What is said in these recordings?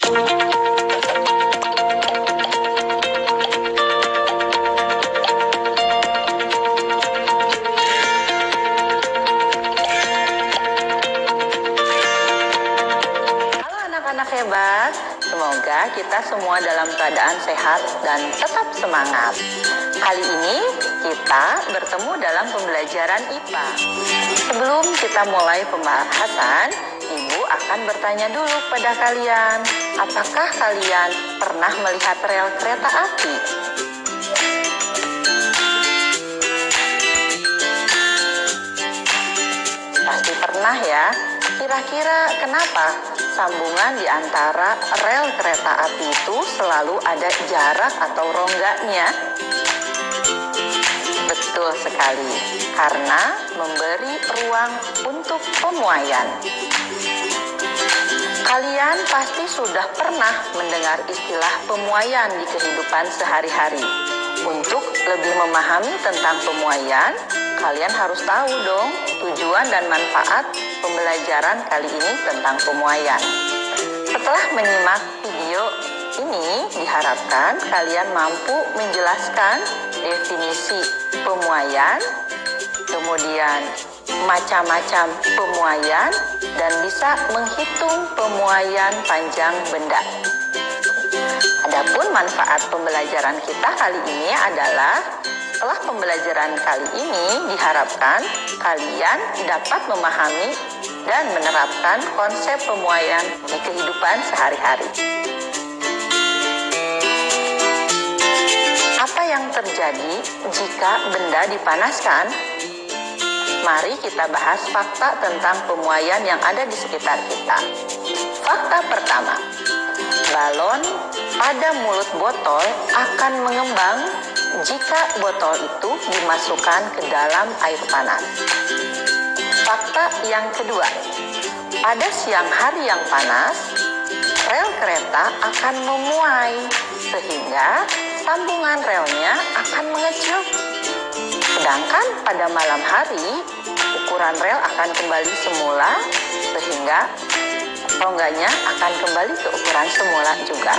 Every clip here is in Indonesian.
Anak hebat, semoga kita semua dalam keadaan sehat dan tetap semangat. Kali ini kita bertemu dalam pembelajaran IPA. Sebelum kita mulai pembahasan, Ibu akan bertanya dulu pada kalian, apakah kalian pernah melihat rel kereta api? Pasti pernah ya. Kira-kira kenapa sambungan di antara rel kereta api itu selalu ada jarak atau rongganya? Betul sekali, karena memberi ruang untuk pemuaian. Kalian pasti sudah pernah mendengar istilah pemuaian di kehidupan sehari-hari. Untuk lebih memahami tentang pemuaian, kalian harus tahu dong tujuan dan manfaat pembelajaran kali ini tentang pemuaian. Setelah menyimak video ini, diharapkan kalian mampu menjelaskan definisi pemuaian, kemudian macam-macam pemuaian, dan bisa menghitung pemuaian panjang benda. Adapun manfaat pembelajaran kita kali ini adalah setelah pembelajaran kali ini diharapkan kalian dapat memahami dan menerapkan konsep pemuaian di kehidupan sehari-hari. Apa yang terjadi jika benda dipanaskan? Mari kita bahas fakta tentang pemuaian yang ada di sekitar kita. Fakta pertama, balon pada mulut botol akan mengembang jika botol itu dimasukkan ke dalam air panas. Fakta yang kedua, pada siang hari yang panas, rel kereta akan memuai sehingga sambungan relnya akan mengecil. Sedangkan pada malam hari, ukuran rel akan kembali semula sehingga rongganya akan kembali ke ukuran semula juga.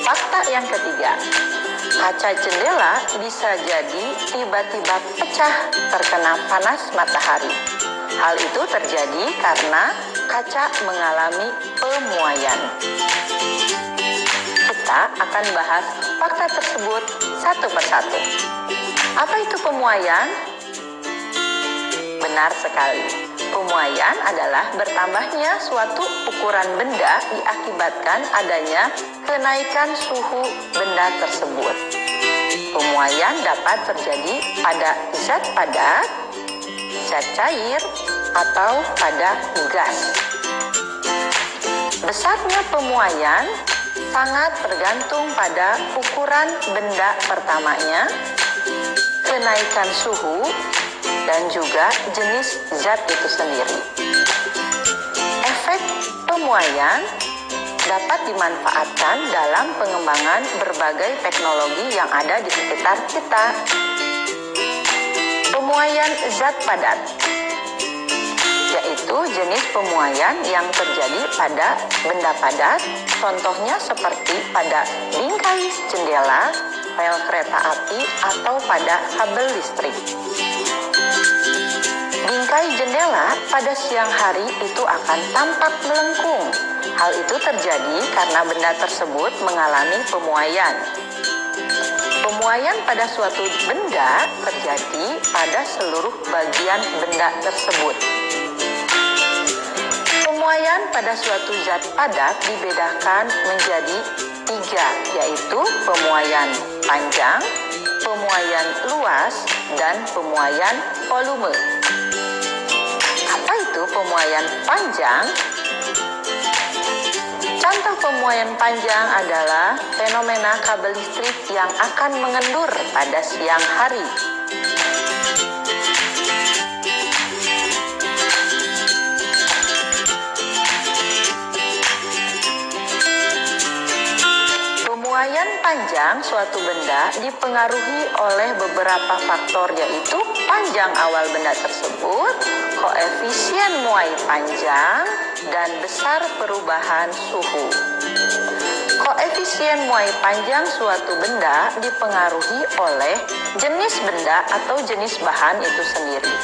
Fakta yang ketiga, kaca jendela bisa jadi tiba-tiba pecah terkena panas matahari. Hal itu terjadi karena kaca mengalami pemuaian. Kita akan bahas fakta tersebut satu persatu. Apa itu pemuaian? Benar sekali. Pemuaian adalah bertambahnya suatu ukuran benda diakibatkan adanya kenaikan suhu benda tersebut. Pemuaian dapat terjadi pada zat padat, zat cair, atau pada gas. Besarnya pemuaian sangat tergantung pada ukuran benda pertamanya, kenaikan suhu, dan juga jenis zat itu sendiri. Efek pemuaian dapat dimanfaatkan dalam pengembangan berbagai teknologi yang ada di sekitar kita. Pemuaian zat padat yaitu jenis pemuaian yang terjadi pada benda padat, contohnya seperti pada bingkai jendela, rel kereta api, atau pada kabel listrik. Bingkai jendela pada siang hari itu akan tampak melengkung. Hal itu terjadi karena benda tersebut mengalami pemuaian. Pemuaian pada suatu benda terjadi pada seluruh bagian benda tersebut. Pemuaian pada suatu zat padat dibedakan menjadi 3, yaitu pemuaian panjang, pemuaian luas, dan pemuaian volume. Apa itu pemuaian panjang? Contoh pemuaian panjang adalah fenomena kabel listrik yang akan mengendur pada siang hari. Pemuaian panjang suatu benda dipengaruhi oleh beberapa faktor, yaitu panjang awal benda tersebut, koefisien muai panjang dan besar perubahan suhu. Koefisien muai panjang suatu benda dipengaruhi oleh jenis benda atau jenis bahan itu sendiri.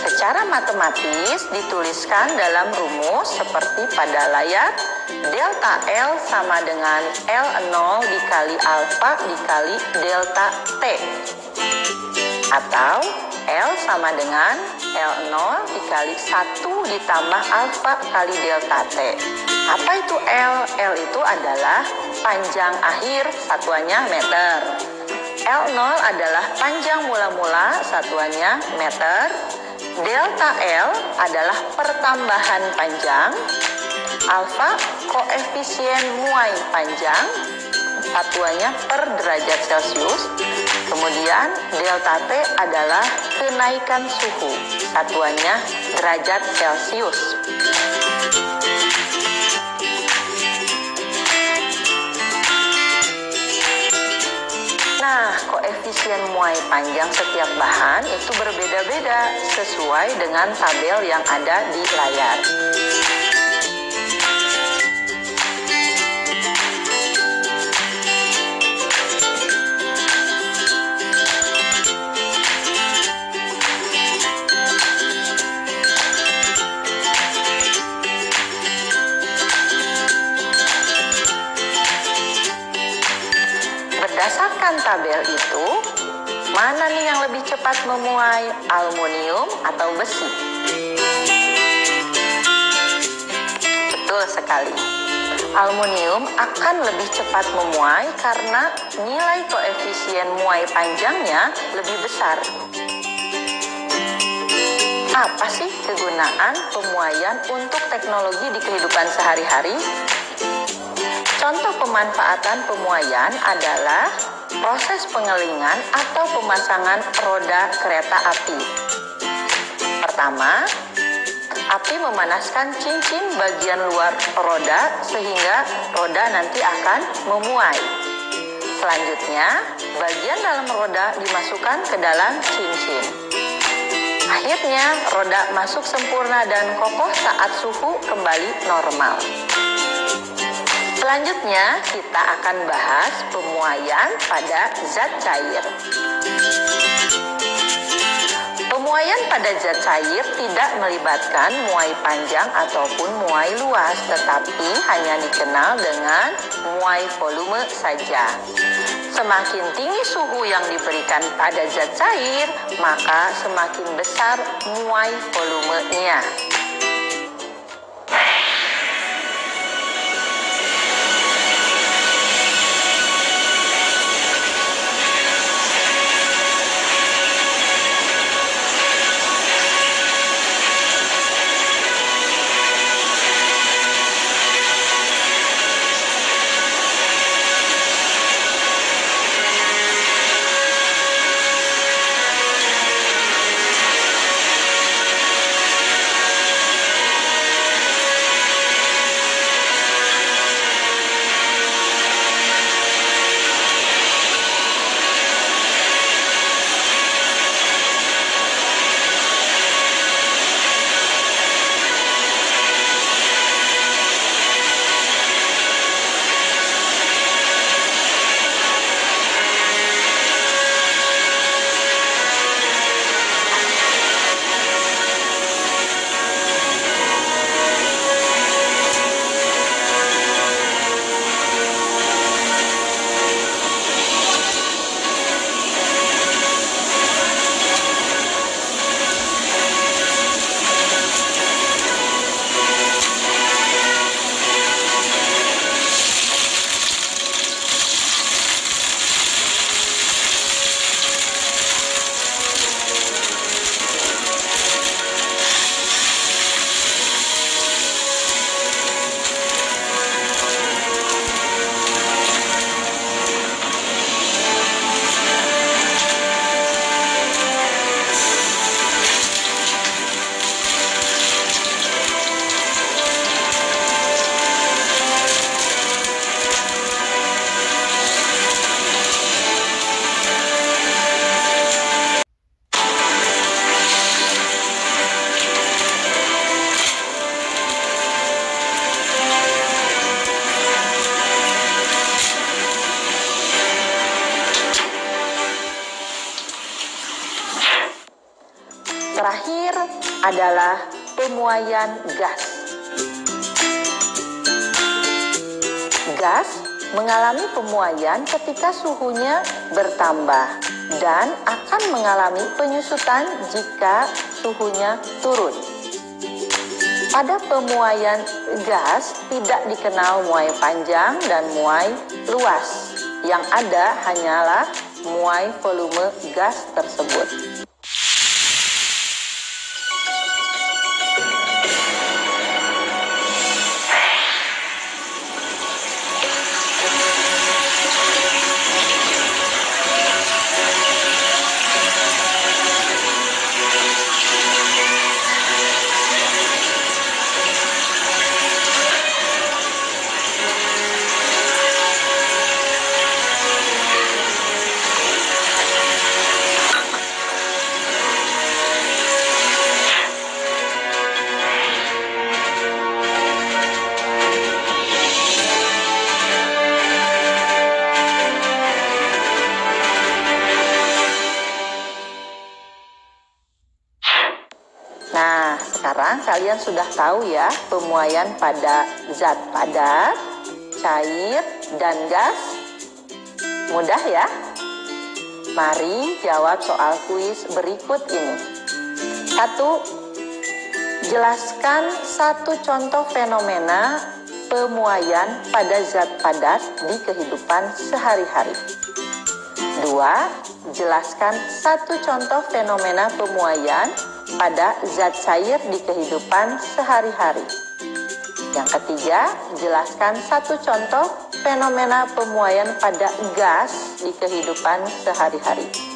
Secara matematis dituliskan dalam rumus seperti pada layar, delta L sama dengan L0 dikali alfa dikali delta T. Atau L sama dengan L0 dikali 1 ditambah alfa kali delta T. Apa itu L? L itu adalah panjang akhir, satuannya meter. L0 adalah panjang mula-mula, satuannya meter. Delta L adalah pertambahan panjang. Alfa koefisien muai panjang, satuannya per derajat Celcius. Kemudian delta T adalah kenaikan suhu, satuannya derajat Celcius. Nah, koefisien muai panjang setiap bahan itu berbeda-beda sesuai dengan tabel yang ada di layar. Berdasarkan tabel itu, mana nih yang lebih cepat memuai, aluminium atau besi? Betul sekali. Aluminium akan lebih cepat memuai karena nilai koefisien muai panjangnya lebih besar. Apa sih kegunaan pemuaian untuk teknologi di kehidupan sehari-hari? Contoh pemanfaatan pemuaian adalah proses pengelingan atau pemasangan roda kereta api. Pertama, api memanaskan cincin bagian luar roda sehingga roda nanti akan memuai. Selanjutnya, bagian dalam roda dimasukkan ke dalam cincin. Akhirnya, roda masuk sempurna dan kokoh saat suhu kembali normal. Selanjutnya, kita akan bahas pemuaian pada zat cair. Pemuaian pada zat cair tidak melibatkan muai panjang ataupun muai luas, tetapi hanya dikenal dengan muai volume saja. Semakin tinggi suhu yang diberikan pada zat cair, maka semakin besar muai volumenya. adalah pemuaian gas. Gas mengalami pemuaian ketika suhunya bertambah dan akan mengalami penyusutan jika suhunya turun. Pada pemuaian gas tidak dikenal muai panjang dan muai luas. Yang ada hanyalah muai volume gas tersebut. Nah, sekarang kalian sudah tahu ya pemuaian pada zat padat, cair, dan gas. Mudah ya? Mari jawab soal kuis berikut ini. 1. Jelaskan satu contoh fenomena pemuaian pada zat padat di kehidupan sehari-hari. 2. Jelaskan satu contoh fenomena pemuaian pada zat cair di kehidupan sehari-hari. Yang ketiga, jelaskan satu contoh fenomena pemuaian pada gas di kehidupan sehari-hari.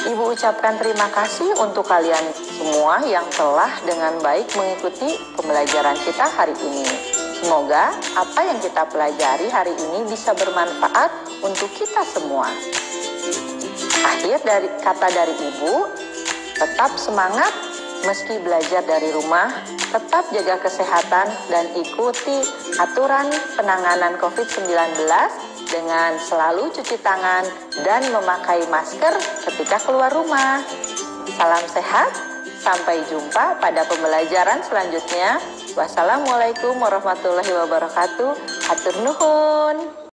Ibu ucapkan terima kasih untuk kalian semua yang telah dengan baik mengikuti pembelajaran kita hari ini. Semoga apa yang kita pelajari hari ini bisa bermanfaat untuk kita semua. Akhir dari kata dari Ibu, tetap semangat meski belajar dari rumah, tetap jaga kesehatan dan ikuti aturan penanganan COVID-19 dengan selalu cuci tangan dan memakai masker ketika keluar rumah. Salam sehat, sampai jumpa pada pembelajaran selanjutnya. Wassalamualaikum warahmatullahi wabarakatuh. Hatur nuhun.